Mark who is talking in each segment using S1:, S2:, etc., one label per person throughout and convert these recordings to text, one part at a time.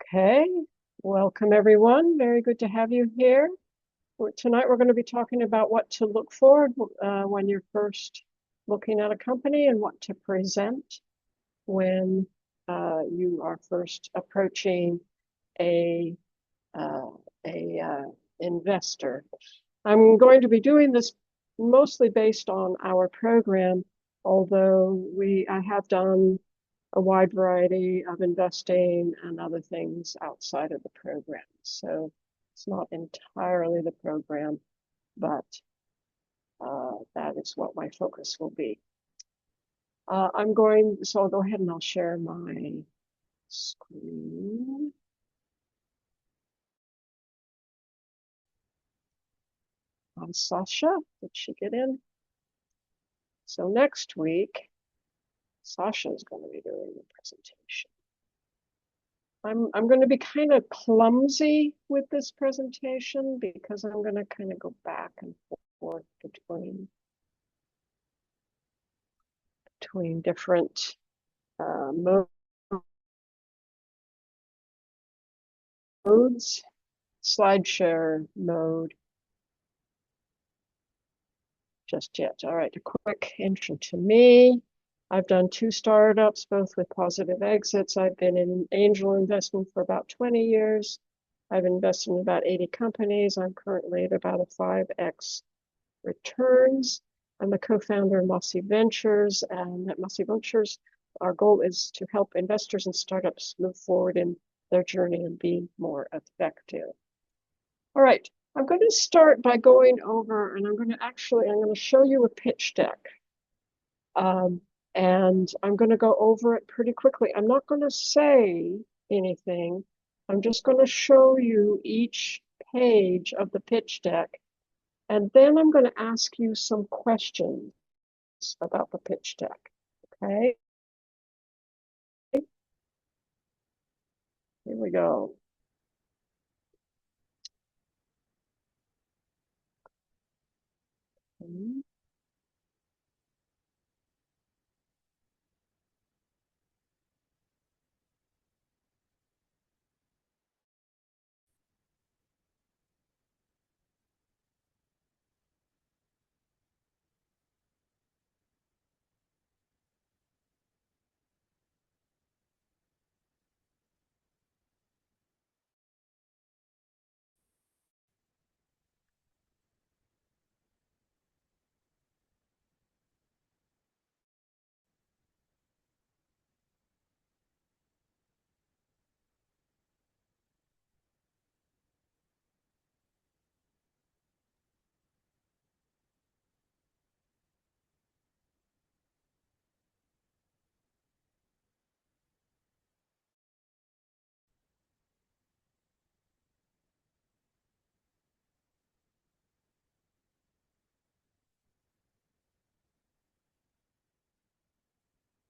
S1: Okay, welcome everyone. Very good to have you here. Tonight we're going to be talking about what to look for when you're first looking at a company and what to present when you are first approaching a investor. I'm going to be doing this mostly based on our program, although I have done a wide variety of investing and other things outside of the program. So it's not entirely the program, but that is what my focus will be. So I'll go ahead and I'll share my screen. Sasha, did she get in? So next week, Sasha is going to be doing the presentation. I'm going to be kind of clumsy with this presentation because I'm going to kind of go back and forth between different modes, slide share mode just yet. All right, a quick intro to me. I've done 2 startups, both with positive exits. I've been in angel investing for about 20 years. I've invested in about 80 companies. I'm currently at about a 5x returns. I'm the co-founder of Mossy Ventures, and at Mossy Ventures, our goal is to help investors and startups move forward in their journey and be more effective. All right, I'm going to start by going over, and I'm going to show you a pitch deck. And I'm going to go over it pretty quickly. I'm not going to say anything. I'm just going to show you each page of the pitch deck. And then I'm going to ask you some questions about the pitch deck. Okay. Here we go.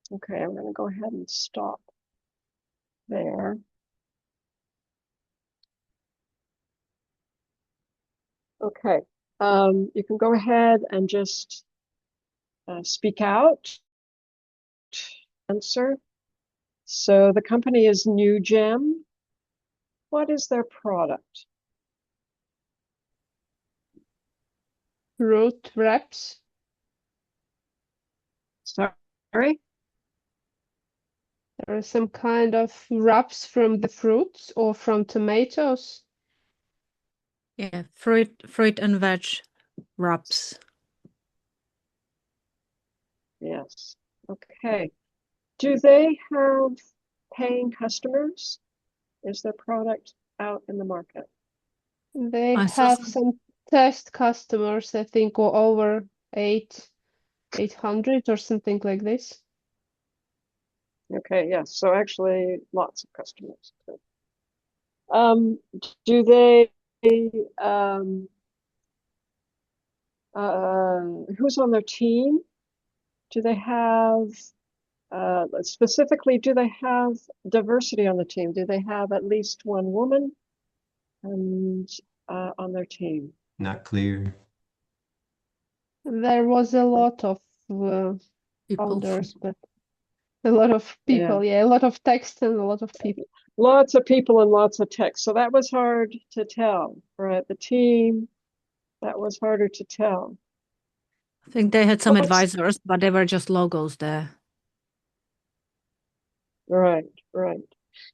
S1: Okay, I'm going to go ahead and stop there. Okay, you can go ahead and just speak out, answer. So the company is New Gem. What is their product?
S2: Fruit wraps.
S1: Sorry?
S2: There are some kind of wraps from the fruits or from tomatoes.
S3: Yeah, fruit and veg wraps.
S1: Yes. Okay. Do they have paying customers? Is their product out in the market?
S2: They
S3: I saw
S2: have
S3: some-
S2: some test customers, I think, or over 800 or something like this.
S1: Okay, yes. So actually lots of customers. Do they who's on their team? Do they have specifically, do they have diversity on the team? Do they have at least one woman and on their team?
S4: Not clear.
S2: There was a lot of
S3: People
S2: founders, but a lot of people, yeah, a lot of text and a lot of people.
S1: Lots of people and lots of text. So that was hard to tell, right? The team, that was harder to tell.
S3: I think they had some
S1: What's
S3: advisors, but they were just logos there.
S1: right, right.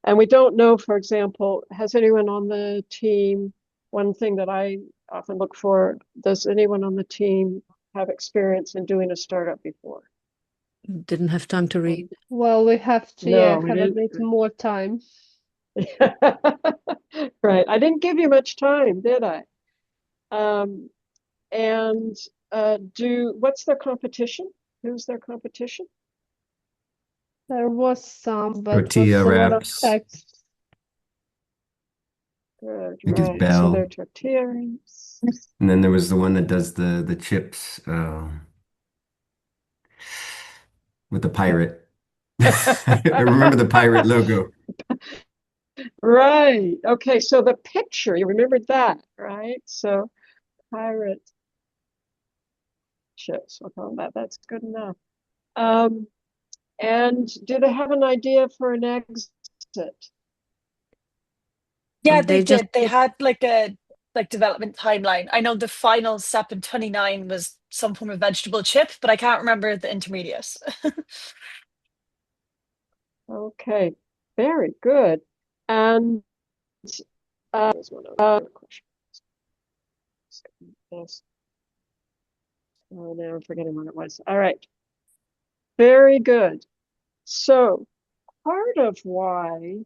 S1: And we don't know, for example, has anyone on the team, one thing that I often look for, does anyone on the team have experience in doing a startup before?
S3: Didn't have time to read.
S2: Well, we have to,
S1: No,
S2: yeah,
S1: we
S2: have a
S1: didn't.
S2: bit more time.
S1: Right. I didn't give you much time, did I? Um, and what's their competition? Who's their competition?
S2: There was some, but
S4: Tortilla
S2: was a lot of
S4: wraps.
S2: text.
S1: Good,
S4: I think it's
S1: right. So they're
S4: Bell.
S1: tortillas.
S4: And then there was the one that does the chips with the pirate. I remember the pirate logo.
S1: Right. Okay. So the picture, you remembered that, right? So pirate chips. We'll call that. That's good enough. Um, and do they have an idea for an exit?
S5: Yeah, they
S3: They just
S5: did. They had like a development timeline. I know the final step in 29 was some form of vegetable chip, but I can't remember the intermediate.
S1: Okay. Very good. And there's one other question. Yes. Oh, now I'm forgetting what it was. All right. Very good. So part of why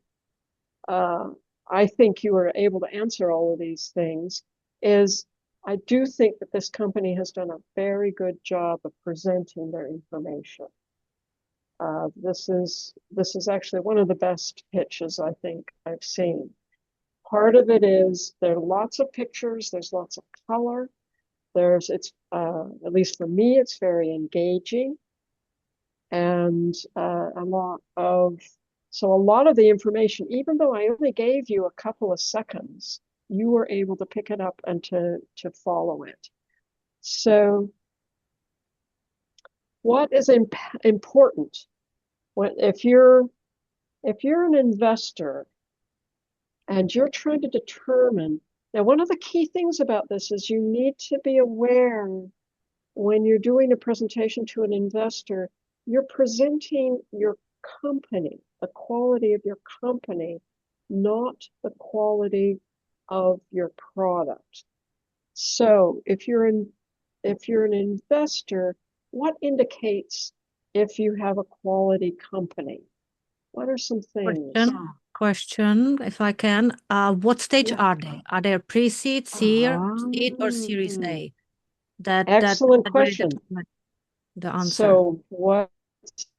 S1: uh, I think you were able to answer all of these things is I do think that this company has done a very good job of presenting their information. This is actually one of the best pitches I think I've seen. Part of it is there are lots of pictures, there's lots of color. It's at least for me, it's very engaging, and so a lot of the information, even though I only gave you a couple of seconds, you were able to pick it up and to follow it. So what is important if you're an investor and you're trying to determine, now one of the key things about this is you need to be aware when you're doing a presentation to an investor, you're presenting your company, the quality of your company, not the quality of your product. So if you're an investor, what indicates if you have a quality company? What are some things?
S3: question, if I can. What stage
S1: Yeah.
S3: are they? Are they pre-seed, seed, or Series
S1: Ah,
S3: A? That
S1: excellent
S3: really
S1: question.
S3: determines the answer.
S1: So what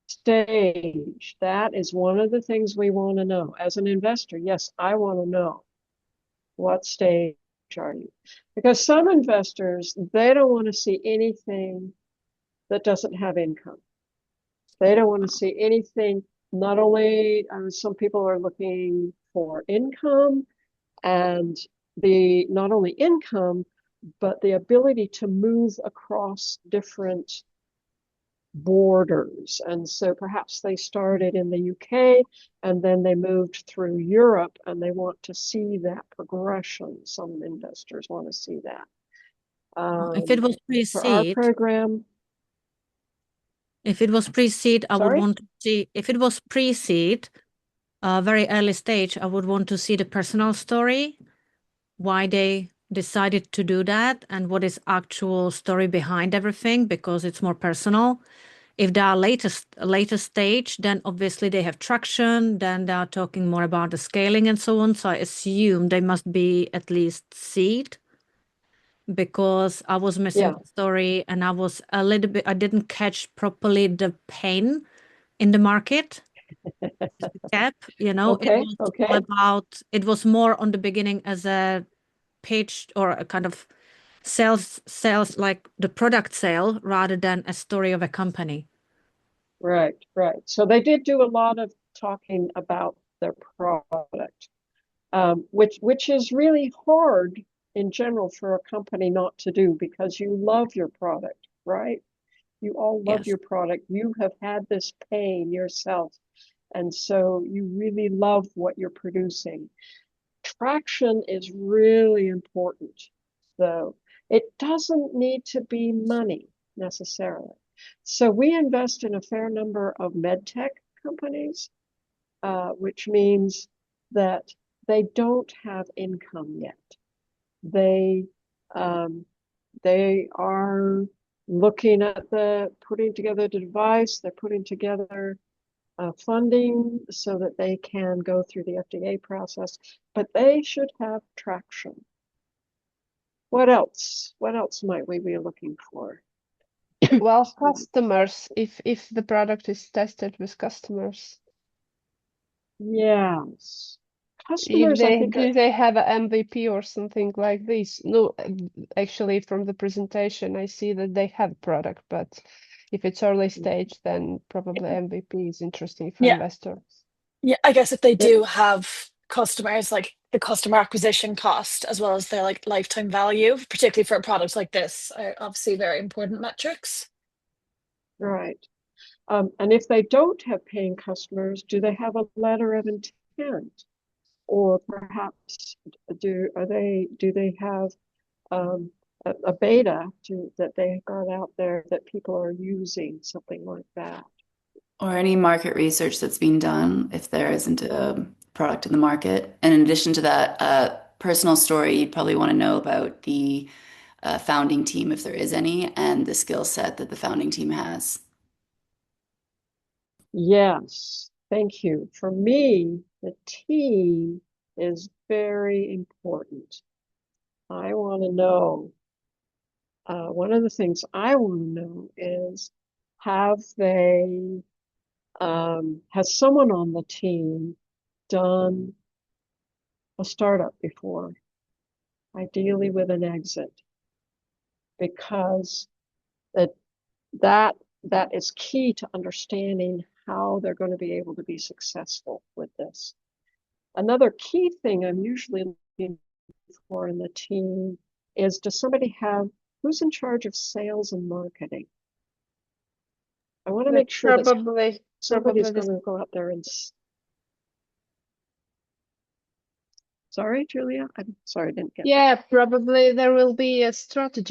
S1: stage? That is one of the things we want to know. As an investor, yes, I want to know what stage are you? Because some investors, they don't want to see anything that doesn't have income. They don't want to see anything, not only some people are looking for income and not only income, but the ability to move across different borders. And so perhaps they started in the UK and then they moved through Europe and they want to see that progression. Some investors want to see that.
S3: If it was
S1: For our
S3: pre-seed,
S1: program,
S3: I would
S1: sorry?
S3: want to see, if it was pre-seed, very early stage, I would want to see the personal story, why they decided to do that, and what is actual story behind everything, because it's more personal. If they are later stage, then obviously they have traction, then they are talking more about the scaling and so on. So I assume they must be at least seed, because I was missing
S1: Yeah.
S3: the story and I didn't catch properly the pain in the market. The gap,
S1: Okay. Okay.
S3: it was more on the beginning as a pitch or a kind of sales like the product sale rather than a story of a company.
S1: Right. Right. So they did do a lot of talking about their product, which is really hard in general for a company not to do because you love your product, right? You all love
S3: Yes.
S1: your product. You have had this pain yourself. And so you really love what you're producing. Traction is really important, though. It doesn't need to be money necessarily. So we invest in a fair number of med tech companies, which means that they don't have income yet. They are looking at putting together the device, they're putting together funding so that they can go through the FDA process, but they should have traction. What else? What else might we be looking for?
S2: Well, customers, if the product is tested with customers.
S1: Yes.
S2: If
S1: Customers, I think,
S2: do they have an MVP or something like this? No, actually, from the presentation, I see that they have product, but if it's early stage, then probably MVP is interesting for
S5: Yeah.
S2: investors.
S5: Yeah, I guess if they do have customers, like the customer acquisition cost as well as their like lifetime value, particularly for a product like this, are obviously very important metrics.
S1: right. And if they don't have paying customers, do they have a letter of intent? Or perhaps do they have a beta that they got out there that people are using, something like that?
S6: Or any market research that's been done if there isn't a product in the market. And in addition to that, personal story, you'd probably want to know about the founding team, if there is any, and the skill set that the founding team has.
S1: Yes, thank you. For me, the team is very important. I want to know, one of the things I want to know is, has someone on the team done a startup before, ideally with an exit? Because that is key to understanding how they're going to be able to be successful with this. Another key thing I'm usually looking for in the team is, does somebody who's in charge of sales and marketing? I want to make sure that somebody's going to go out there and. Sorry, Julia. I'm sorry, I didn't get that.
S2: Yeah, probably there will be a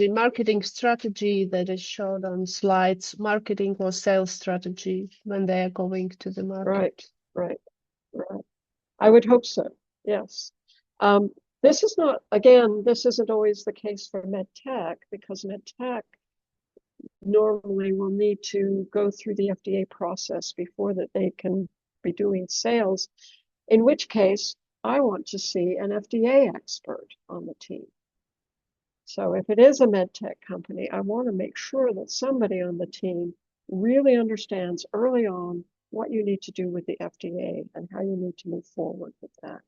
S2: marketing strategy that is shown on slides, marketing or sales strategy when they are going to the market.
S1: Right. I would hope so. Yes. This isn't always the case for med tech, because med tech normally will need to go through the FDA process before that they can be doing sales, in which case I want to see an FDA expert on the team. So if it is a med tech company, I want to make sure that somebody on the team really understands early on what you need to do with the FDA and how you need to move forward with that.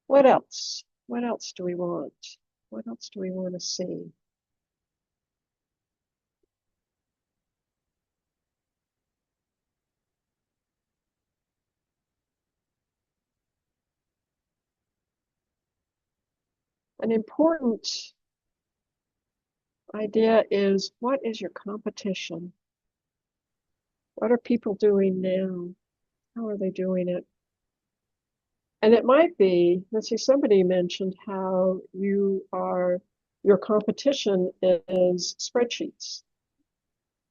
S1: What else? What else do we want? What else do we want to see? An important idea is, what is your competition? What are people doing now? How are they doing it? And it might be, let's see, somebody mentioned how your competition is spreadsheets,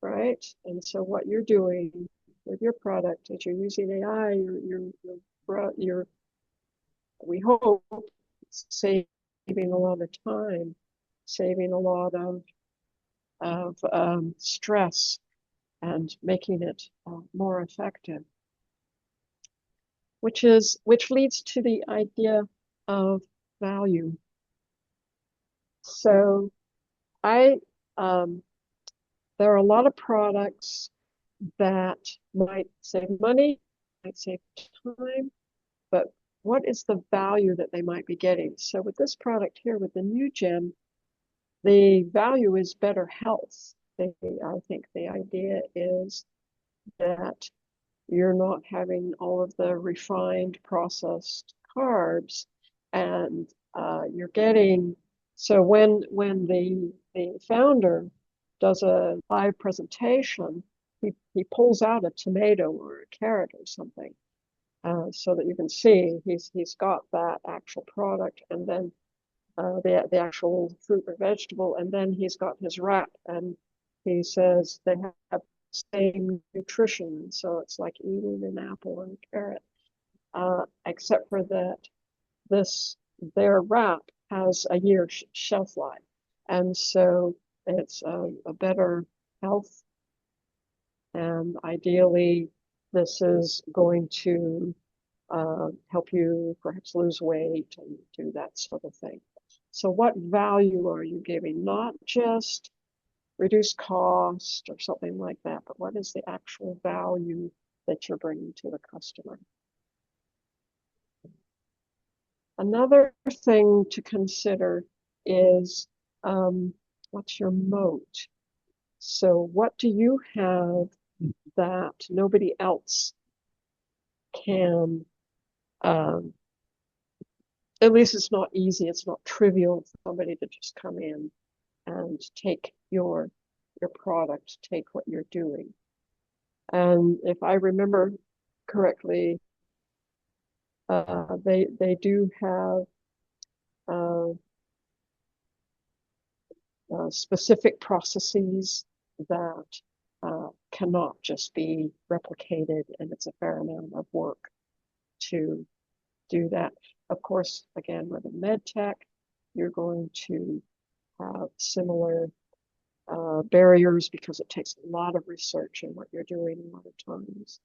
S1: right? And so what you're doing with your product is you're using AI, we hope, saving a lot of time, saving a lot of stress, and making it more effective. Which leads to the idea of value. So there are a lot of products that might save money, might save time, but what is the value that they might be getting? So with this product here, with the new gem, the value is better health. I think the idea is that you're not having all of the refined processed carbs, and you're getting, so when the founder does a live presentation, he pulls out a tomato or a carrot or something, so that you can see he's got that actual product, and then the actual fruit or vegetable, and then he's got his wrap, and he says they have the same nutrition, so it's like eating an apple and a carrot, except for that their wrap has a year shelf life, and so it's a better health, and ideally this is going to help you perhaps lose weight and do that sort of thing. So what value are you giving? Not just reduce cost or something like that, but what is the actual value that you're bringing to the customer? Another thing to consider is what's your moat? So what do you have that nobody else can, at least it's not easy, it's not trivial for somebody to just come in and take your product, take what you're doing. And if I remember correctly, they do have specific processes that cannot just be replicated, and it's a fair amount of work to do that. Of course, again, with a med tech, you're going to have similar barriers because it takes a lot of research in what you're doing a lot of times.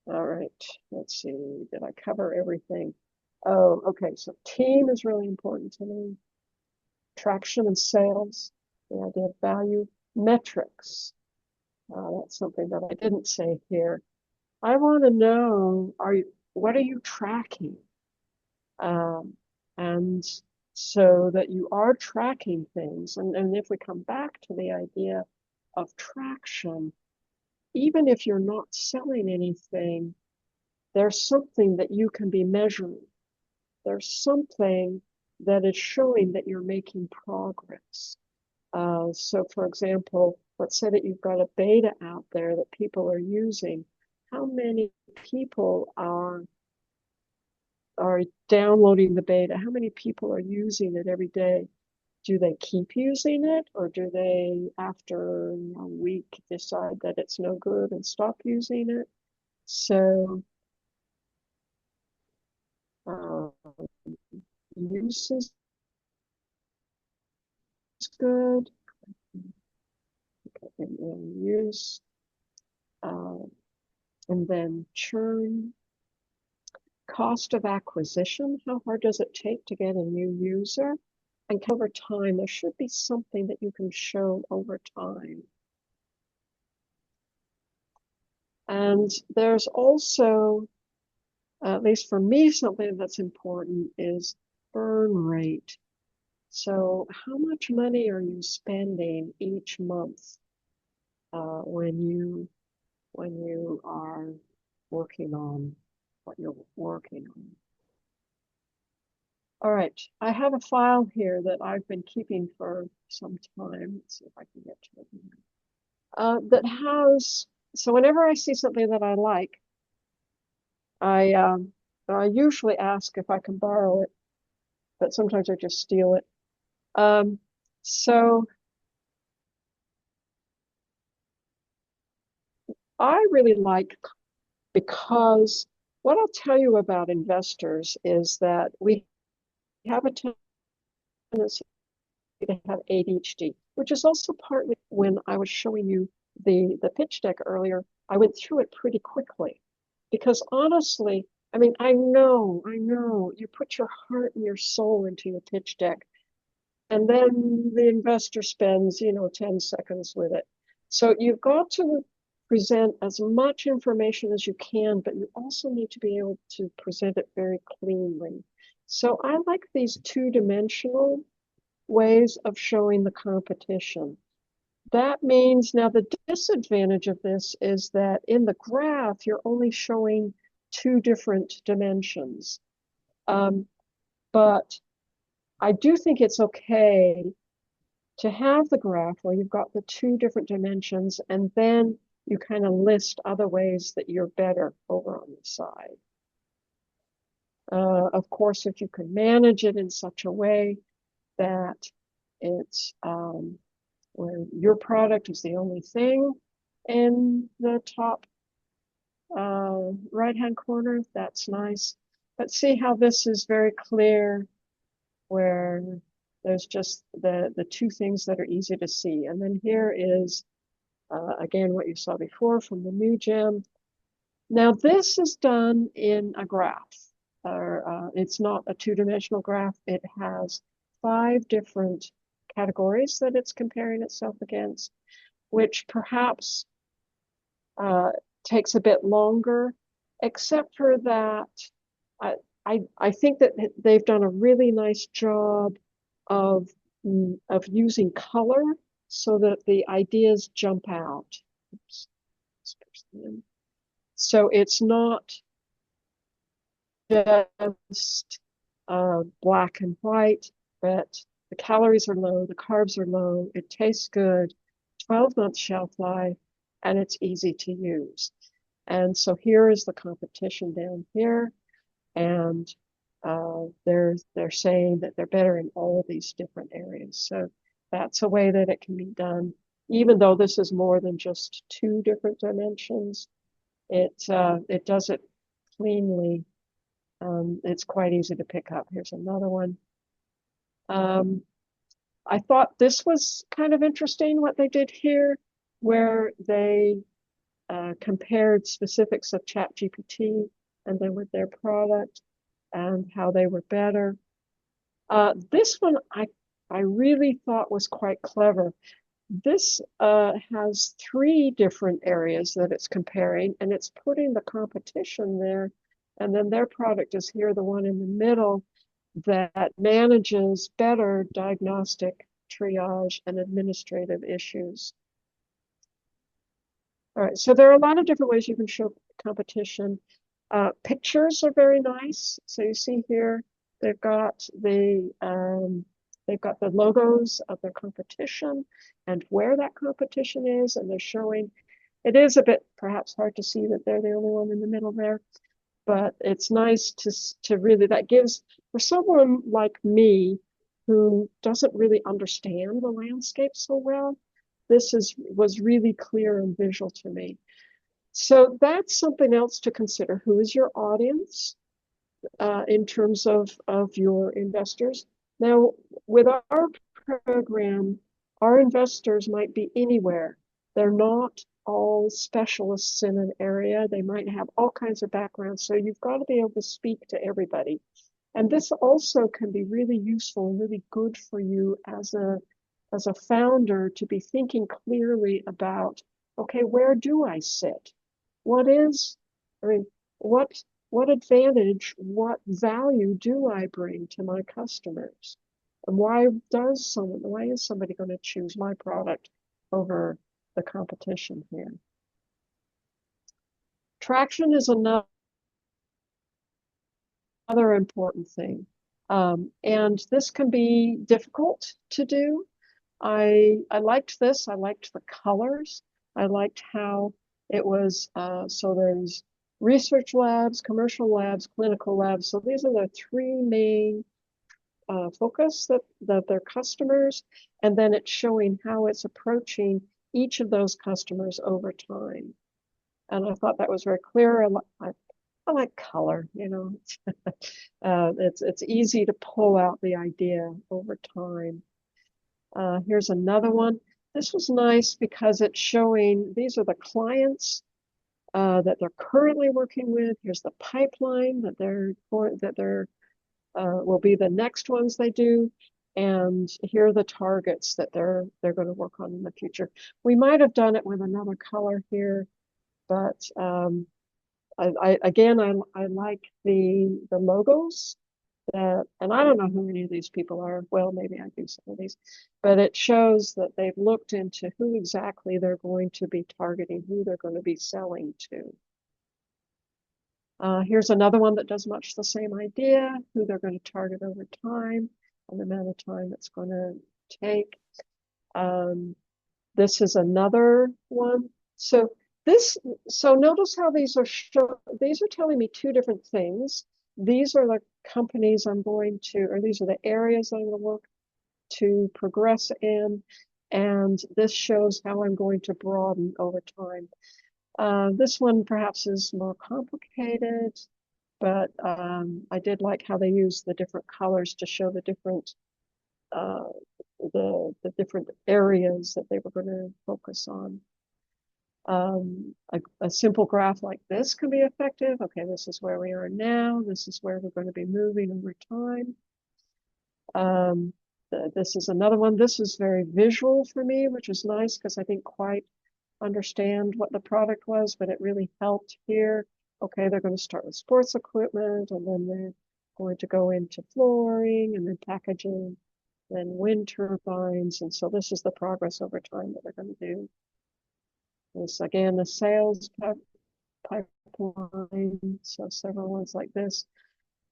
S1: All right, let's see, did I cover everything? Oh, okay, so team is really important to me. Traction and sales, the idea of value. Metrics, that's something that I didn't say here. I want to know, what are you tracking? And so that you are tracking things. And if we come back to the idea of traction, even if you're not selling anything, there's something that you can be measuring. There's something that is showing that you're making progress. So for example, let's say that you've got a beta out there that people are using. How many people are downloading the beta? How many people are using it every day? Do they keep using it, or do they, after a week, decide that it's no good and stop using it? So use is good. Use, and then churn. Cost of acquisition, how hard does it take to get a new user? And over time, there should be something that you can show over time. And there's also, at least for me, something that's important is burn rate. So how much money are you spending each month when you are working on what you're working on? All right, I have a file here that I've been keeping for some time. Let's see if I can get to it. That has, so whenever I see something that I like, I usually ask if I can borrow it, but sometimes I just steal it. So I really like, because what I'll tell you about investors is that we have a tendency to have ADHD, which is also partly when I was showing you the pitch deck earlier, I went through it pretty quickly. Because honestly, I mean, I know, you put your heart and your soul into your pitch deck, and then the investor spends, 10 seconds with it. So you've got to present as much information as you can, but you also need to be able to present it very cleanly. So I like these two-dimensional ways of showing the competition. That means now the disadvantage of this is that in the graph, you're only showing two different dimensions. But I do think it's okay to have the graph where you've got the two different dimensions, and then you kind of list other ways that you're better over on the side. Of course, if you can manage it in such a way that it's where your product is the only thing in the top right-hand corner, that's nice. But see how this is very clear, where there's just the two things that are easy to see. And then here is, again, what you saw before from the new gem. Now this is done in a graph. It's not a two-dimensional graph. It has 5 different categories that it's comparing itself against, which perhaps takes a bit longer, except for that I think that they've done a really nice job of using color so that the ideas jump out. Oops. So it's not just black and white, but the calories are low, the carbs are low, it tastes good, 12-month shelf life, and it's easy to use. And so here is the competition down here, and they're saying that they're better in all of these different areas. So that's a way that it can be done, even though this is more than just 2 different dimensions. It does it cleanly. It's quite easy to pick up. Here's another one. I thought this was kind of interesting what they did here, where they compared specifics of ChatGPT and then with their product and how they were better. This one I really thought was quite clever. This has 3 different areas that it's comparing, and it's putting the competition there, and then their product is here, the one in the middle, that manages better diagnostic, triage, and administrative issues. All right, so there are a lot of different ways you can show competition. Pictures are very nice. So you see here, they've got the logos of their competition and where that competition is, and they're showing. It is a bit perhaps hard to see that they're the only one in the middle there, but it's nice to really, that gives, for someone like me who doesn't really understand the landscape so well, this was really clear and visual to me. So that's something else to consider. Who is your audience in terms of your investors? Now, with our program, our investors might be anywhere. They're not all specialists in an area. They might have all kinds of backgrounds. So you've got to be able to speak to everybody. And this also can be really useful and really good for you as a founder to be thinking clearly about, okay, where do I sit? What advantage, what value do I bring to my customers? And why is somebody going to choose my product over the competition here? Traction is another important thing. And this can be difficult to do. I liked this. I liked the colors. I liked how it was, so there's research labs, commercial labs, clinical labs. So these are the 3 main focus that their customers, and then it's showing how it's approaching each of those customers over time. And I thought that was very clear. I like color, you know. It's easy to pull out the idea over time. Here's another one. This was nice because it's showing these are the clients that they're currently working with. Here's the pipeline that will be the next ones they do, and here are the targets that they're going to work on in the future. We might have done it with another color here, but I like the logos. And I don't know who any of these people are. Well, maybe I do some of these, but it shows that they've looked into who exactly they're going to be targeting, who they're going to be selling to. Here's another one that does much the same idea, who they're going to target over time and the amount of time it's going to take. This is another one. So notice how these are telling me two different things. These are the companies I'm going to, or these are the areas I'm going to work to progress in. And this shows how I'm going to broaden over time. This one perhaps is more complicated, but I did like how they used the different colors to show the different the different areas that they were going to focus on. A simple graph like this can be effective. Okay, this is where we are now. This is where we're going to be moving over time. This is another one. This is very visual for me, which is nice because I didn't quite understand what the product was, but it really helped here. Okay, they're going to start with sports equipment, and then they're going to go into flooring, and then packaging, then wind turbines. And so this is the progress over time that they're going to do. This, again, the sales pipeline, so several ones like this.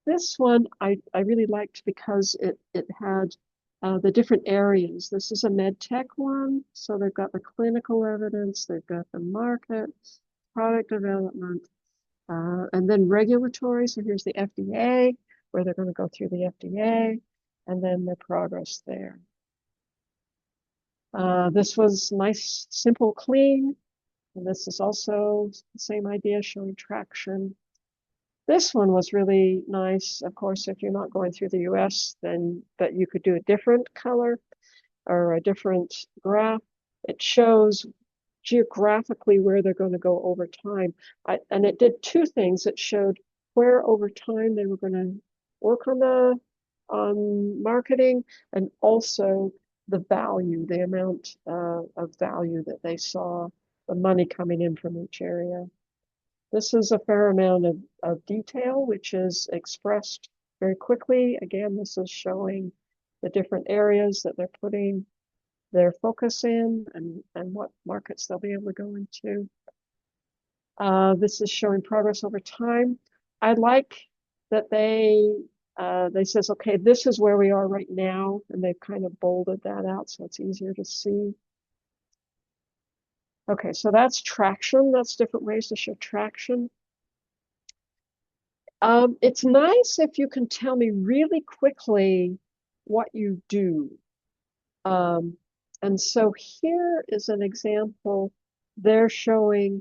S1: This one I really liked because it had the different areas. This is a med tech one, so they've got the clinical evidence, they've got the market, product development, and then regulatory. So here's the FDA, where they're going to go through the FDA, and then the progress there. This was nice, simple, clean. And this is also the same idea, showing traction. This one was really nice. Of course, if you're not going through the US, then, but you could do a different color or a different graph. It shows geographically where they're going to go over time. And it did two things. It showed where over time they were going to work on marketing, and also the value, the amount of value that they saw, the money coming in from each area. This is a fair amount of detail, which is expressed very quickly. Again, this is showing the different areas that they're putting their focus in, and what markets they'll be able to go into. This is showing progress over time. I like that they says, okay, this is where we are right now, and they've kind of bolded that out so it's easier to see. Okay, so that's traction. That's different ways to show traction. It's nice if you can tell me really quickly what you do. And so here is an example. They're showing,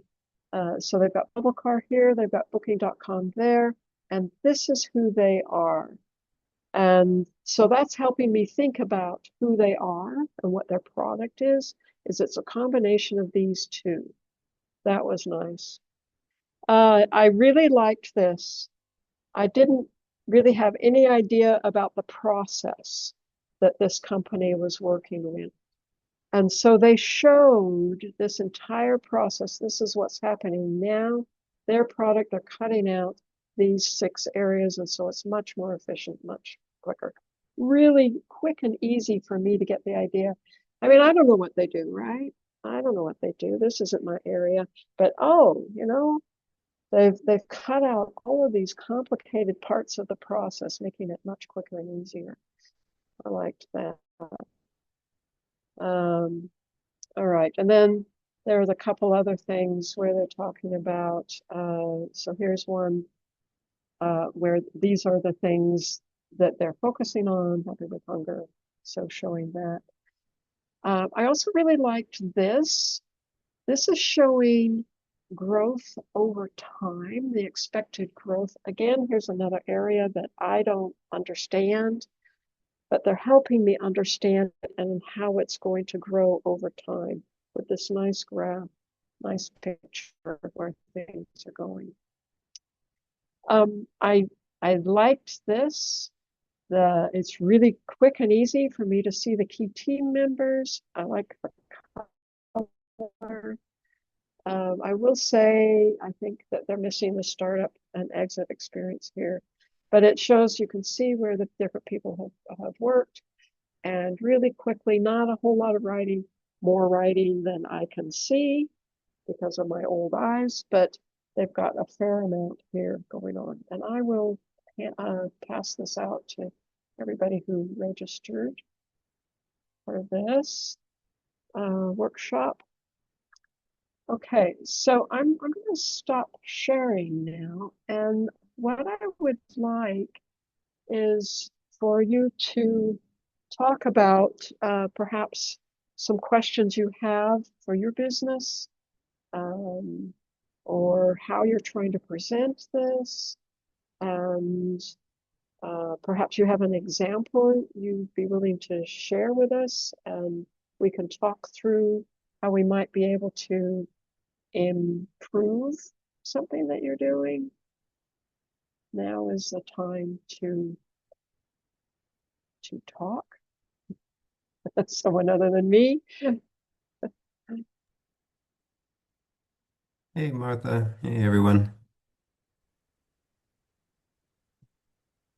S1: so they've got BubbleCar here, they've got Booking.com there, and this is who they are. And so that's helping me think about who they are and what their product is it's a combination of these two. That was nice. I really liked this. I didn't really have any idea about the process that this company was working with. And so they showed this entire process. This is what's happening now. Their product, they're cutting out these 6 areas, and so it's much more efficient, much quicker. Really quick and easy for me to get the idea. I mean, I don't know what they do, right? I don't know what they do. This isn't my area, but oh, you know, they've cut out all of these complicated parts of the process, making it much quicker and easier. I liked that. All right, and then there's a couple other things where they're talking about, so here's one where these are the things that they're focusing on, helping with hunger, so showing that. I also really liked this. This is showing growth over time, the expected growth. Again, here's another area that I don't understand, but they're helping me understand it and how it's going to grow over time with this nice graph, nice picture of where things are going. I liked this. It's really quick and easy for me to see the key team members. I like the color. I will say, I think that they're missing the startup and exit experience here, but it shows you can see where the different people have worked, and really quickly, not a whole lot of writing, more writing than I can see because of my old eyes, but they've got a fair amount here going on. And I will pass this out to everybody who registered for this. workshop. Okay, so I'm going to stop sharing now. And what I would like is for you to talk about perhaps some questions you have for your business, or how you're trying to present this. And perhaps you have an example you'd be willing to share with us, and we can talk through how we might be able to improve something that you're doing. Now is the time to talk. Someone other than me.
S4: Hey, Martha. Hey, everyone.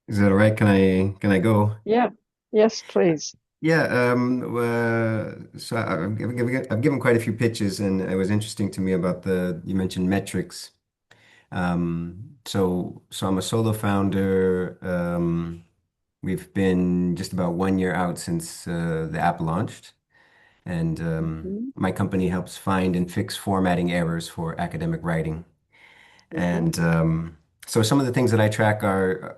S4: Is that all right? Can I go?
S1: Yeah. Yes, please.
S4: Yeah. So I've given quite a few pitches, and it was interesting to me about you mentioned metrics. So I'm a solo founder. We've been just about 1 year out since the app launched, and
S1: Mhm,
S4: my company helps find and fix formatting errors for academic writing.
S1: mhm.
S4: And so some of the things that I track are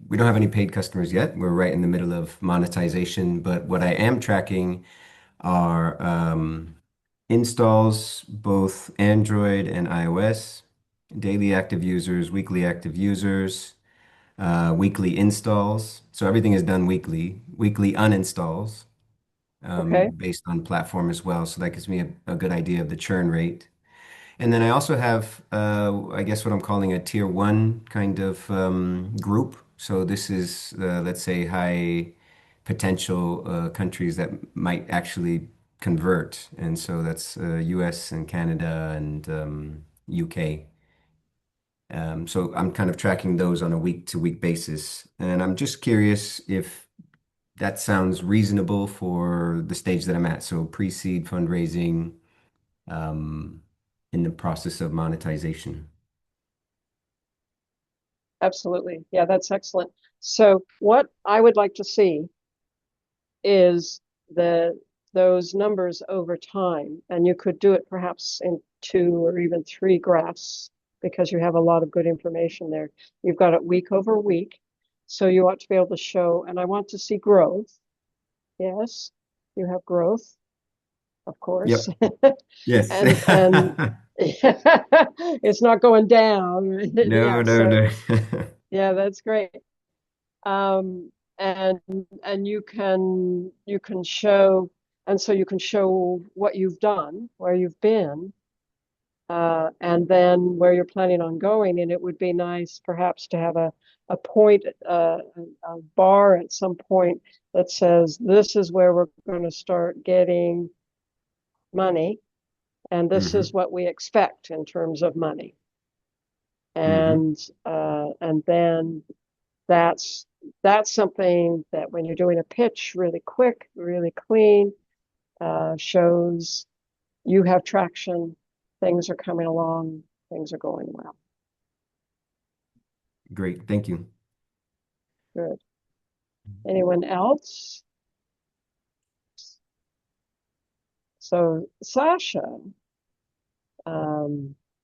S4: we don't have any paid customers yet. We're right in the middle of monetization, but what I am tracking are installs, both Android and iOS, daily active users, weekly active users, weekly installs. So everything is done weekly, weekly uninstalls,
S1: Okay.
S4: based on platform as well. So that gives me a good idea of the churn rate. And then I also have, I guess what I'm calling a tier one kind of group. So this is, let's say, high potential countries that might actually convert. And so that's US and Canada and UK. So I'm kind of tracking those on a week to week basis. And I'm just curious if that sounds reasonable for the stage that I'm at. So pre-seed fundraising, um, in the process of monetization.
S1: Absolutely. Yeah, that's excellent. So what I would like to see is those numbers over time, and you could do it perhaps in 2 or even 3 graphs because you have a lot of good information there. You've got it week over week, so you ought to be able to show, and I want to see growth. Yes, you have growth, of course.
S4: Yep. Yes.
S1: And it's not going down.
S4: No,
S1: Yeah,
S4: no,
S1: so
S4: no.
S1: yeah, that's great. Um, and you can show, and so you can show what you've done, where you've been, and then where you're planning on going. And it would be nice perhaps to have a point, a bar at some point that says this is where we're going to start getting money, and this
S4: Hmm.
S1: is what we expect in terms of money.
S4: Hmm.
S1: And then that's something that when you're doing a pitch really quick, really clean, shows you have traction, things are coming along, things are going well.
S4: Great. Thank you.
S1: Good. Anyone else? So Sasha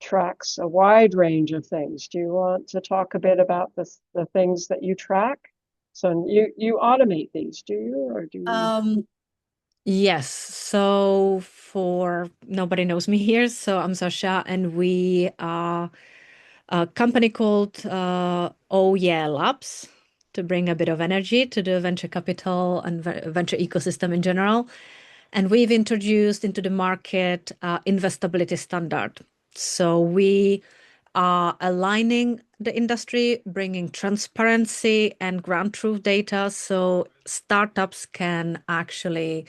S1: tracks a wide range of things. Do you want to talk a bit about the things that you track? So you automate these, do you, or do you?
S3: Yes. So for nobody knows me here, so I'm Sasha, and we are a company called Oh Yeah Labs to bring a bit of energy to the venture capital and venture ecosystem in general. And we've introduced into the market investability standard. So we are aligning the industry, bringing transparency and ground truth data so startups can actually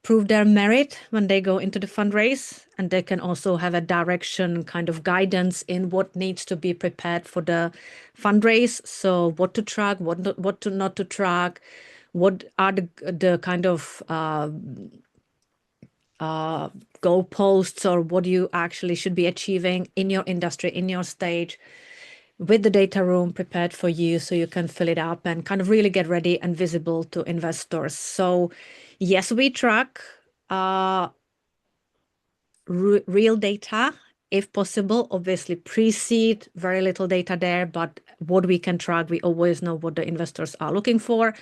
S3: prove their merit when they go into the fundraise, and they can also have a direction kind of guidance in what needs to be prepared for the fundraise. So what to track, what to not to track, what are the kind of goalposts, or what you actually should be achieving in your industry, in your stage, with the data room prepared for you so you can fill it up and kind of really get ready and visible to investors. So yes, we track real data, if possible. Obviously, pre-seed, very little data there, but what we can track, we always know what the investors are looking for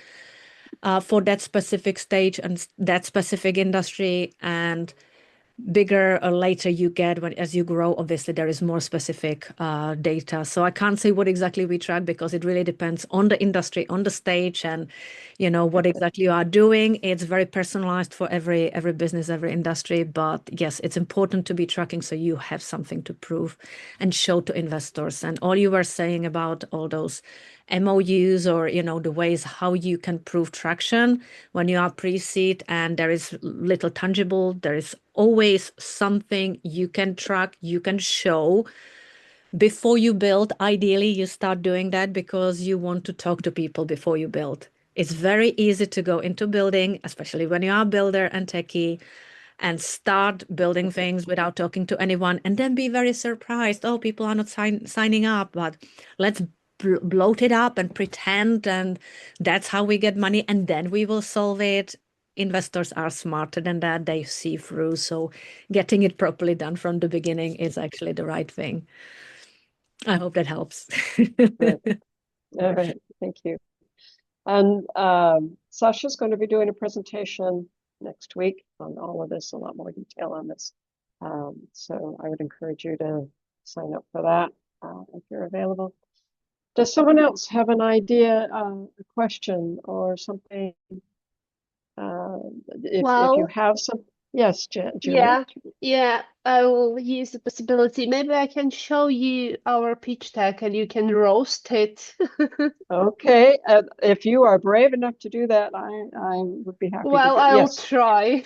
S3: that specific stage and that specific industry. And bigger or later you get as you grow, obviously there is more specific data. So I can't say what exactly we track because it really depends on the industry, on the stage, and what exactly you are doing. It's very personalized for every business, every industry. But yes, it's important to be tracking so you have something to prove and show to investors. And all you were saying about all those MOUs or the ways how you can prove traction when you are pre-seed and there is little tangible, there is always something you can track, you can show before you build. Ideally, you start doing that because you want to talk to people before you build. It's very easy to go into building, especially when you are a builder and techie, and start building things without talking to anyone and then be very surprised. Oh, people are not signing up, but let's bloat it up and pretend, and that's how we get money, and then we will solve it. Investors are smarter than that. They see through. So getting it properly done from the beginning is actually the right thing. I hope that helps.
S1: Right. All right, thank you. And Sasha's going to be doing a presentation next week on all of this, a lot more detail on this. So I would encourage you to sign up for that if you're available. Does someone else have an idea, a question or something? If you
S2: Well,
S1: have some, yes, Julie.
S2: yeah, I will use the possibility. Maybe I can show you our pitch deck and you can roast it.
S1: Okay, if you are brave enough to do that, I would be happy to
S2: Well,
S1: do.
S2: I'll
S1: Yes.
S2: try.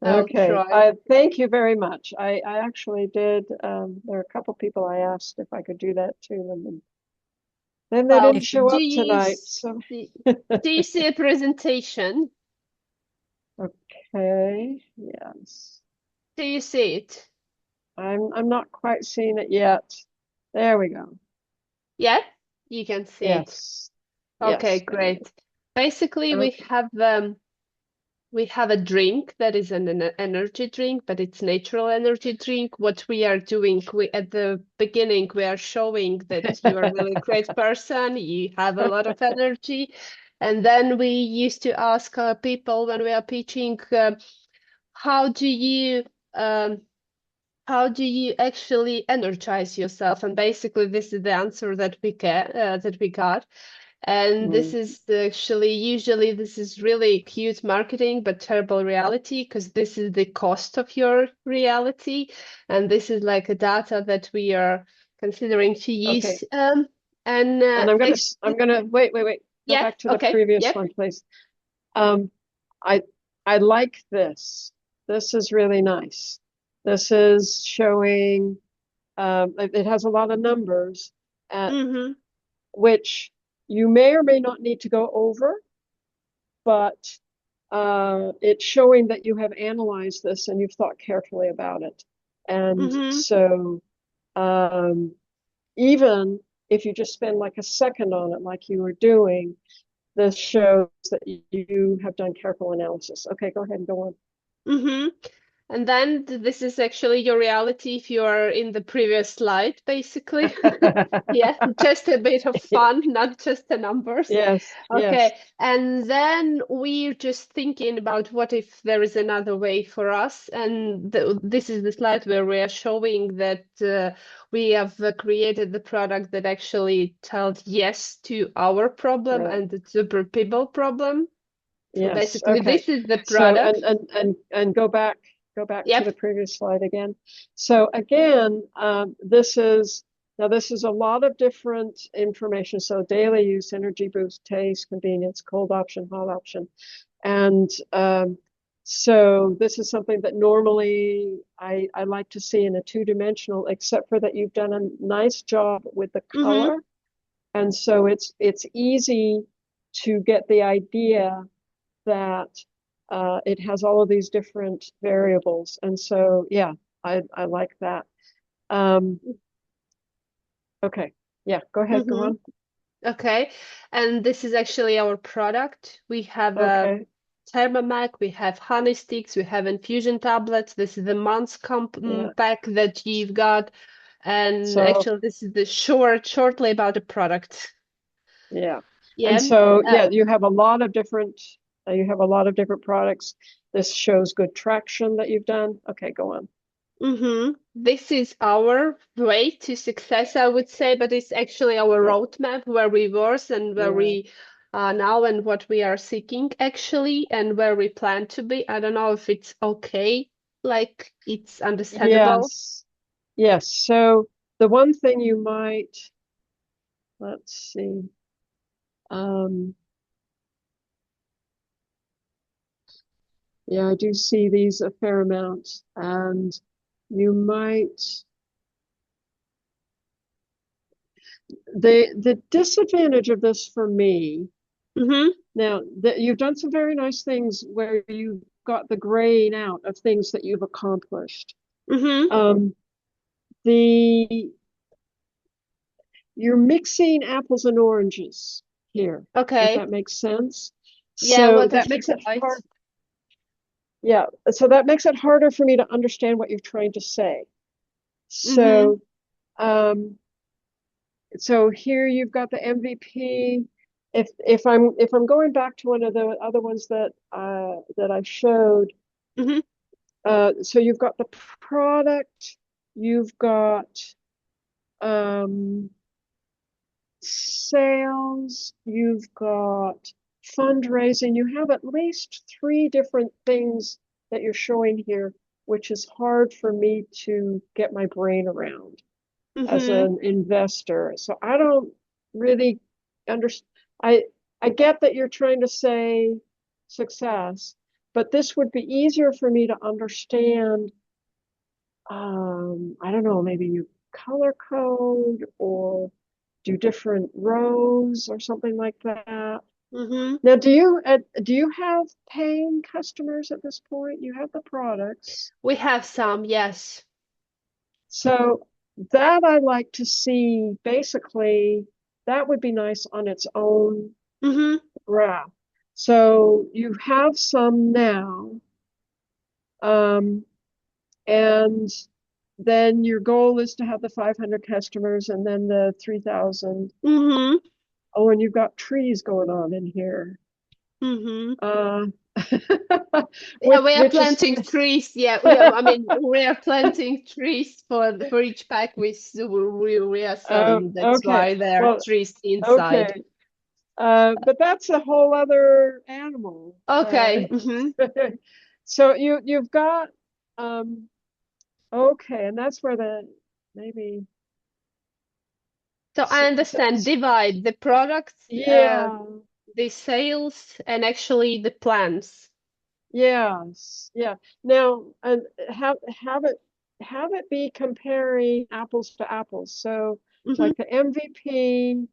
S2: I'll
S1: Okay,
S2: try.
S1: thank you very much. I actually did. There are a couple people I asked if I could do that to them, and then they
S2: Well,
S1: didn't show
S2: do
S1: up
S2: you
S1: tonight. So
S2: do you see a presentation?
S1: okay, yes,
S2: Do you see it?
S1: I'm not quite seeing it yet. There we go.
S2: Yeah, you can see it.
S1: Yes,
S2: Okay,
S1: yes.
S2: great. Basically,
S1: Okay.
S2: we have a drink that is an energy drink, but it's natural energy drink. What we are doing, at the beginning, we are showing that you are really a great person, you have a lot of energy. And then we used to ask people when we are pitching, how do you um, how do you actually energize yourself? And basically, this is the answer that we got. And this
S1: Mm,
S2: is actually, usually this is really cute marketing, but terrible reality, because this is the cost of your reality. And this is like a data that we are considering to
S1: okay.
S2: use.
S1: And I'm gonna wait. Go
S2: Yeah,
S1: back to the
S2: okay,
S1: previous
S2: yep.
S1: one, please. Um, I I like this. This is really nice. This is showing. It has a lot of numbers,
S2: Mm-hmm.
S1: which you may or may not need to go over, but it's showing that you have analyzed this and you've thought carefully about it. And
S2: Mm-hmm.
S1: so even if you just spend like a second on it, like you were doing, this shows that you have done careful analysis. Okay, go ahead and go on.
S2: Mm-hmm. And then this is actually your reality if you are in the previous slide, basically. Yeah, just a bit of fun, not just the numbers.
S1: Yes, yes.
S2: Okay, and then we're just thinking about what if there is another way for us. And this is the slide where we are showing that we have created the product that actually tells yes to our problem
S1: Right.
S2: and the super people problem. So
S1: Yes.
S2: basically,
S1: Okay.
S2: this is the
S1: So
S2: product.
S1: and go back to the
S2: Yep.
S1: previous slide again. So again, this is a lot of different information. So daily use, energy boost, taste, convenience, cold option, hot option, and so this is something that normally I like to see in a two-dimensional, except for that you've done a nice job with the
S2: Mm-hmm.
S1: color, and so it's easy to get the idea that it has all of these different variables. And so, yeah, I like that. Okay. Yeah, go ahead, go
S2: Mm-hmm.
S1: on.
S2: Okay, and this is actually our product. We have
S1: Okay.
S2: Thermomag, we have honey sticks, we have infusion tablets. This is the month's
S1: Yeah.
S2: pack that you've got. And
S1: So
S2: actually, this is the shortly about the product.
S1: yeah.
S2: Yeah.
S1: And so yeah, you have a lot of different products. This shows good traction that you've done. Okay, go on.
S2: This is our way to success, I would say, but it's actually our
S1: Yeah.
S2: roadmap where we were and where
S1: Yeah.
S2: we are now and what we are seeking actually and where we plan to be. I don't know if it's okay, like it's understandable.
S1: Yes. So the one thing you might, let's see. Yeah, I do see these a fair amount, and you might, the disadvantage of this for me, now that you've done some very nice things where you got the graying out of things that you've accomplished. You're mixing apples and oranges here, if
S2: Okay.
S1: that makes sense.
S2: Yeah,
S1: So
S2: what
S1: that
S2: is
S1: makes
S2: it
S1: it
S2: right?
S1: hard. Yeah, so that makes it harder for me to understand what you're trying to say. So, so here you've got the MVP. If I'm going back to one of the other ones that I showed, so you've got the product, you've got sales, you've got fundraising. You have at least 3 different things that you're showing here, which is hard for me to get my brain around as an investor. So I don't really understand. I get that you're trying to say success, but this would be easier for me to understand. I don't know, maybe you color code or do different rows or something like that. Now, do you have paying customers at this point? You have the products.
S2: We have some, yes.
S1: So that I like to see, basically, that would be nice on its own graph. So you have some now, and then your goal is to have the 500 customers and then the 3,000. Oh, and you've got trees going on in here.
S2: Yeah, we are
S1: which
S2: planting
S1: is
S2: trees. Yeah, I mean, we are planting trees for each pack we are selling. That's
S1: okay.
S2: why there are
S1: Well,
S2: trees inside.
S1: okay. But that's a whole other animal.
S2: Okay.
S1: So you've got okay, and that's where the maybe
S2: So I understand. Divide the products,
S1: yeah.
S2: the sales, and actually the plans.
S1: Yes, yeah. Now, and have it be comparing apples to apples. So like the MVP,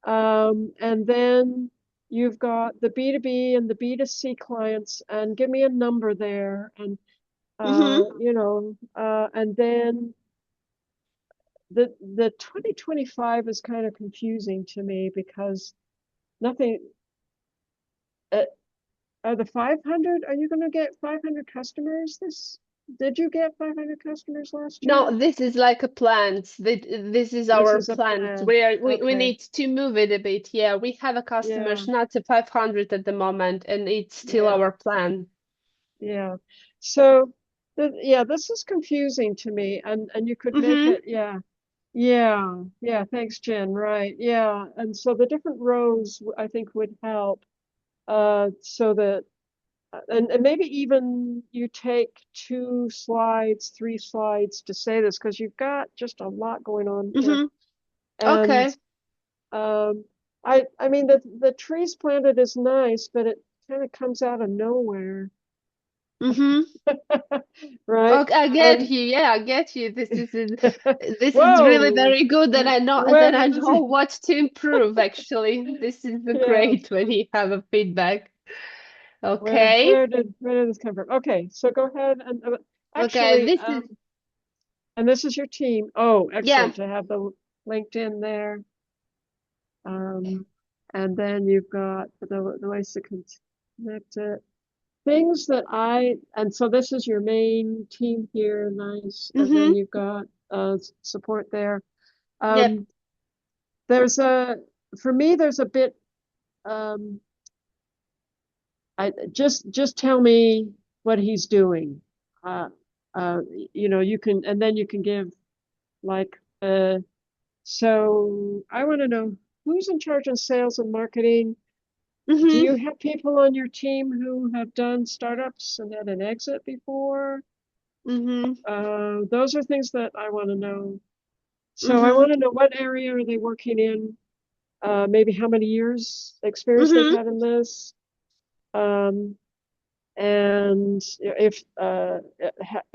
S1: and then you've got the B2B and the B2C clients, and give me a number there, and and then the 2025 is kind of confusing to me because nothing. Are the 500? Are you going to get 500 customers? Did you get 500 customers last year?
S2: No, this is like a plant. This is our
S1: This is a
S2: plant.
S1: plan.
S2: We
S1: Okay.
S2: need to move it a bit. Yeah, we have a customers, not to 500 at the moment, and it's still our plan.
S1: Yeah. So, this is confusing to me, and you could make it, yeah. Thanks, Jen. Right. Yeah. And so the different rows, I think, would help. So that, and maybe even you take 2 slides, 3 slides to say this, because you've got just a lot going on here.
S2: Okay.
S1: And I mean the trees planted is nice, but it kind of comes out of nowhere. Right?
S2: Okay, I get you. Yeah, I get you. This is
S1: Whoa.
S2: really very good, and I know
S1: Where
S2: I
S1: does
S2: know what to improve. Actually, this is great when you have a feedback. Okay.
S1: where did this come from? Okay, so go ahead and
S2: Okay,
S1: actually, and this is your team. Oh, excellent to have the LinkedIn there. And then you've got the ways to connect it. things that and so this is your main team here, nice, and
S2: Mm-hmm.
S1: then you've got support there.
S2: Yep.
S1: For me, there's a bit, just tell me what he's doing. You can, and then you can give like, so I want to know who's in charge of sales and marketing. Do
S2: Mm-hmm.
S1: you have people on your team who have done startups and had an exit before?
S2: Mm-hmm.
S1: Those are things that I want to know. So I
S2: Mm-hmm.
S1: want to know what area are they working in? Maybe how many years experience they've
S2: Mm-hmm.
S1: had in this. And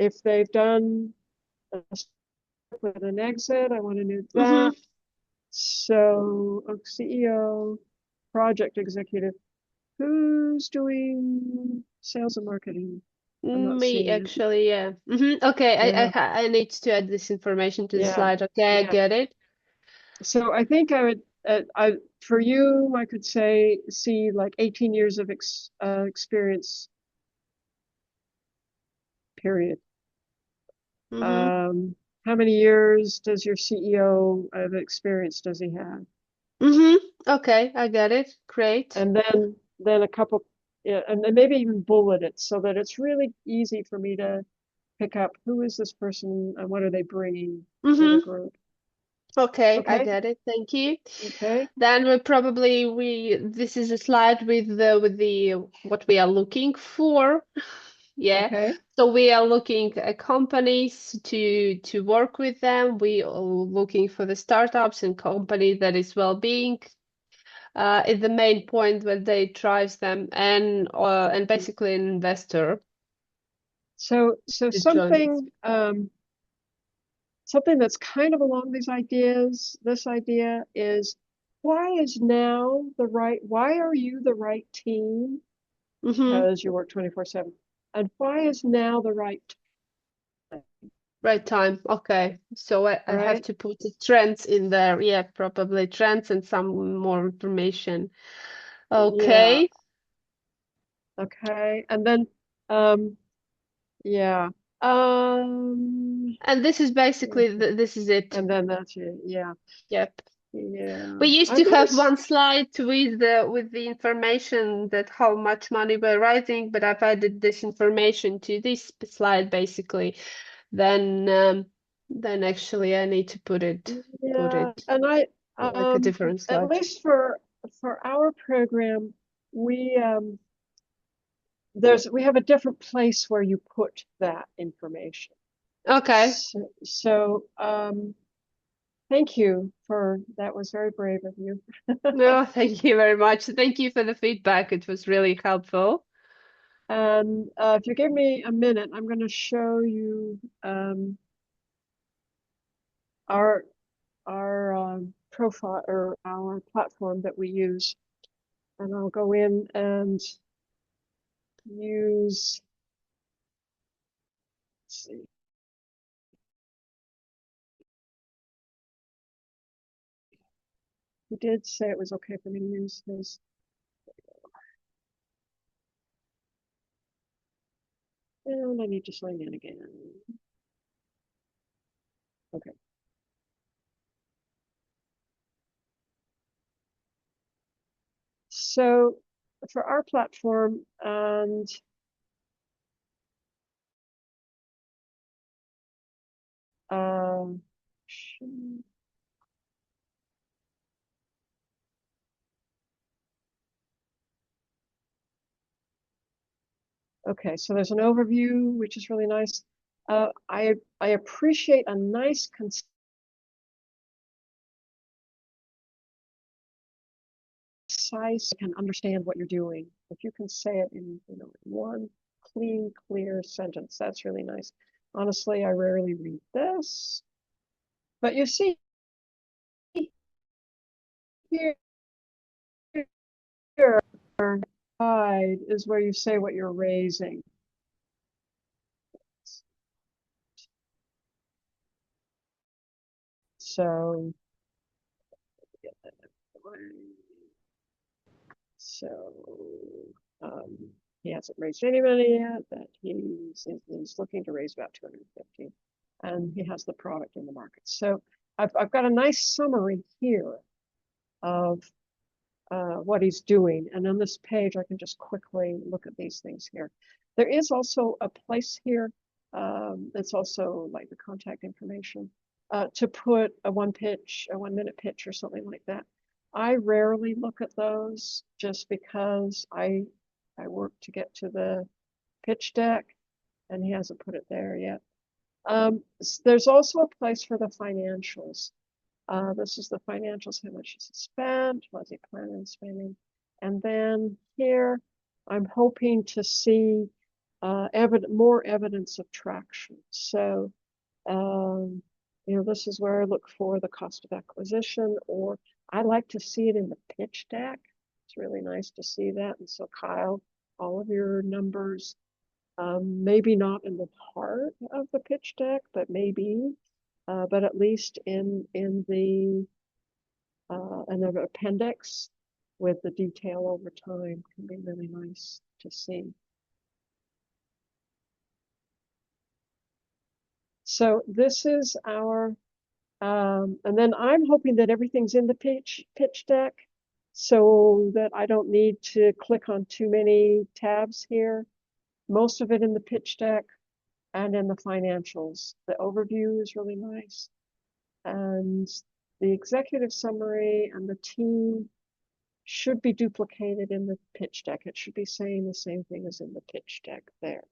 S1: if they've done a with an exit, I want to know
S2: Mm-hmm.
S1: that. So CEO, project executive, who's doing sales and marketing? I'm not
S2: Me,
S1: seeing it.
S2: actually, yeah. Mm-hmm. Okay,
S1: Yeah,
S2: I need to add this information to the
S1: yeah,
S2: slide. Okay, I
S1: yeah.
S2: get it.
S1: So I think I would, for you, I could say, see like 18 years of experience, period.
S2: Mm-hmm.
S1: How many years does your CEO of experience does he have?
S2: Mm-hmm. Okay, I get it. Great.
S1: And then a couple, yeah, and then maybe even bullet it so that it's really easy for me to pick up who is this person and what are they bringing to the
S2: Mm-hmm.
S1: group.
S2: Okay, I
S1: Okay,
S2: get it. Thank you.
S1: okay,
S2: Then we this is a slide with the what we are looking for. Yeah.
S1: okay.
S2: So we are looking at companies to work with them. We are looking for the startups and company that is well-being is the main point where they drives them and basically an investor
S1: So
S2: to join us.
S1: something that's kind of along these ideas, this idea is why are you the right team?
S2: Mm-hmm.
S1: Because you work 24/7. And why is now the right time,
S2: Right time. Okay. So I have
S1: right?
S2: to put the trends in there. Yeah, probably trends and some more information.
S1: Yeah,
S2: Okay.
S1: okay. And then yeah. Um
S2: And this is basically this is it.
S1: and then that's it. Yeah.
S2: Yep.
S1: Yeah.
S2: We used
S1: I'm
S2: to
S1: gonna
S2: have one slide with the information that how much money we're raising, but I've added this information to this slide basically. Then actually I need to put
S1: yeah,
S2: it
S1: and I
S2: like a different
S1: at
S2: slide.
S1: least for our program, we we have a different place where you put that information.
S2: Okay.
S1: So thank you for that was very brave of you.
S2: No, thank you very much. Thank you for the feedback. It was really helpful.
S1: And if you give me a minute, I'm going to show you our profile or our platform that we use, and I'll go in and use. Let's see. He did say it was okay for me to use his. And I need to sign in again. Okay. So for our platform, and um, okay, so there's an overview, which is really nice. I appreciate a nice concise can understand what you're doing. If you can say it in one clean, clear sentence, that's really nice. Honestly, I rarely read this, but you see here, guide is where you say what you're raising. So, so um, he hasn't raised any money yet, but he's looking to raise about 250, and he has the product in the market. So I've got a nice summary here of what he's doing. And on this page, I can just quickly look at these things here. There is also a place here that's also like the contact information to put a 1-minute pitch or something like that. I rarely look at those just because I work to get to the pitch deck, and he hasn't put it there yet. There's also a place for the financials. This is the financials, how much is spent, what's he planning on spending. And then here, I'm hoping to see more evidence of traction. So, this is where I look for the cost of acquisition, or I like to see it in the pitch deck. It's really nice to see that. And so Kyle, all of your numbers, maybe not in the heart of the pitch deck, but maybe, but at least in the appendix with the detail over time can be really nice to see. So this is our, and then I'm hoping that everything's in the pitch deck so that I don't need to click on too many tabs here. Most of it in the pitch deck and in the financials. The overview is really nice. And the executive summary and the team should be duplicated in the pitch deck. It should be saying the same thing as in the pitch deck there.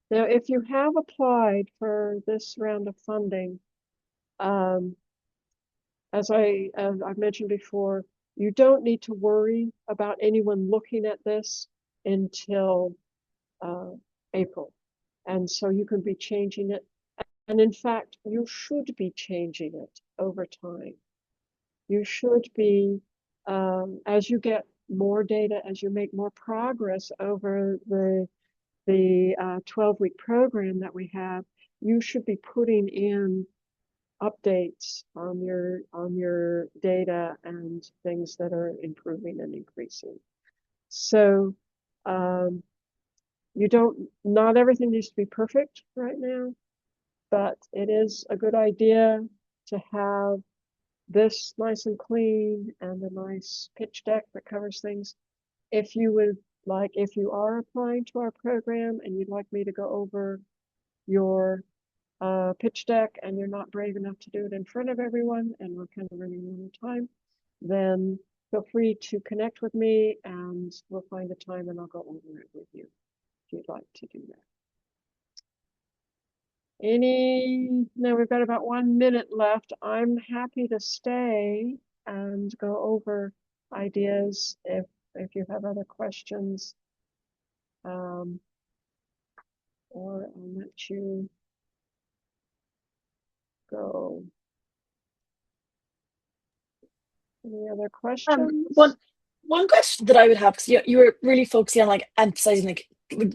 S1: Now, if you have applied for this round of funding, as I've mentioned before, you don't need to worry about anyone looking at this until April. And so you can be changing it. And in fact, you should be changing it over time. You should be, as you get more data, as you make more progress over the 12-week program that we have, you should be putting in updates on your data and things that are improving and increasing. So not everything needs to be perfect right now, but it is a good idea to have this nice and clean and a nice pitch deck that covers things. If you are applying to our program and you'd like me to go over your pitch deck and you're not brave enough to do it in front of everyone and we're kind of running out of time, then feel free to connect with me and we'll find a time and I'll go over it with you if you'd like to do that. Now we've got about 1 minute left. I'm happy to stay and go over ideas if you have other questions. Or I'll let you go. Any other questions?
S5: One question that I would have, because you were really focusing on emphasizing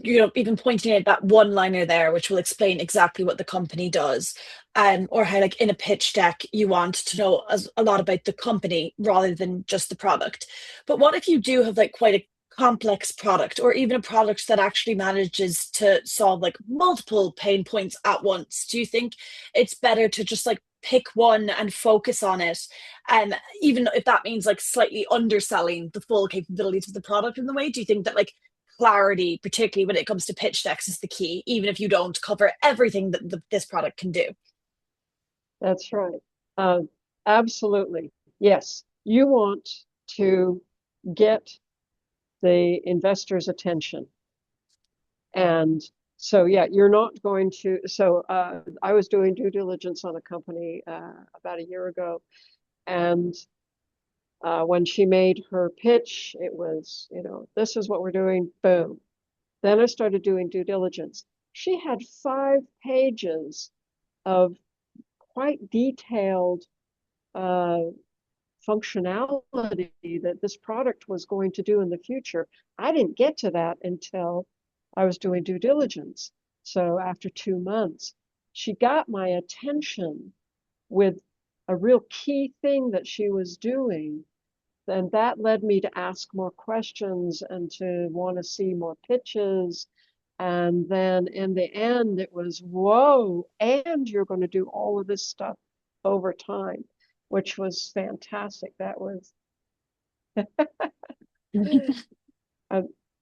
S5: even pointing out that one-liner there, which will explain exactly what the company does, or how in a pitch deck you want to know a lot about the company rather than just the product. But what if you do have quite a complex product, or even a product that actually manages to solve multiple pain points at once? Do you think it's better to just pick one and focus on it, and even if that means slightly underselling the full capabilities of the product in the way? Do you think that clarity, particularly when it comes to pitch decks, is the key, even if you don't cover everything that this product can do?
S1: That's right. Absolutely. Yes. You want to get the investor's attention. And so, yeah, you're not going to, so I was doing due diligence on a company about a year ago. And when she made her pitch, it was, this is what we're doing, boom. Then I started doing due diligence. She had 5 pages of quite detailed functionality that this product was going to do in the future. I didn't get to that until I was doing due diligence. So after 2 months, she got my attention with a real key thing that she was doing and that led me to ask more questions and to want to see more pitches. And then in the end, it was, whoa, and you're going to do all of this stuff over time, which was fantastic. That was uh,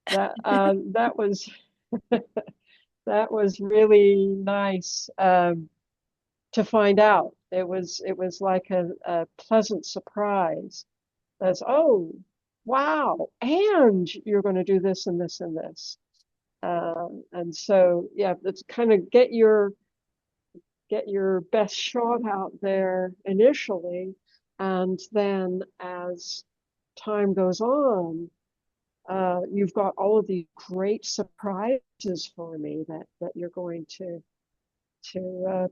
S1: that was that was really nice to find out. It was like a pleasant surprise. That's, oh, wow, and you're going to do this and this and this. And so, yeah, let's kind of get your best shot out there initially, and then as time goes on, you've got all of these great surprises for me that you're going to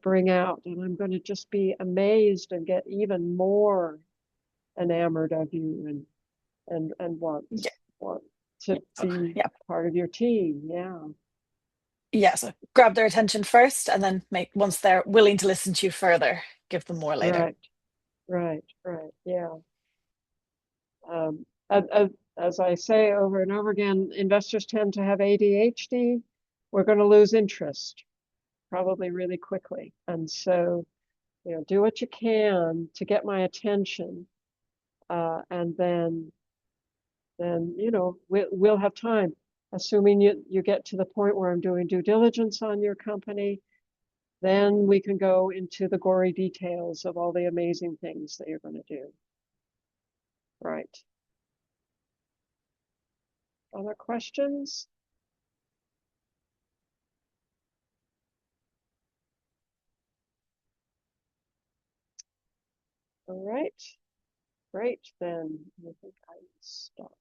S1: bring out, and I'm going to just be amazed and get even more enamored of you and want
S5: Yeah.
S1: want to be
S5: Yeah.
S1: part of your team. Yeah.
S5: Yeah, so grab their attention first, and then once they're willing to listen to you further, give them more later.
S1: Right. Yeah. As I say over and over again, investors tend to have ADHD. We're going to lose interest probably really quickly. And so, do what you can to get my attention. And then we'll have time, assuming you get to the point where I'm doing due diligence on your company. Then we can go into the gory details of all the amazing things that you're going to do. Right. Other questions? All right. Great. Then I think I stop.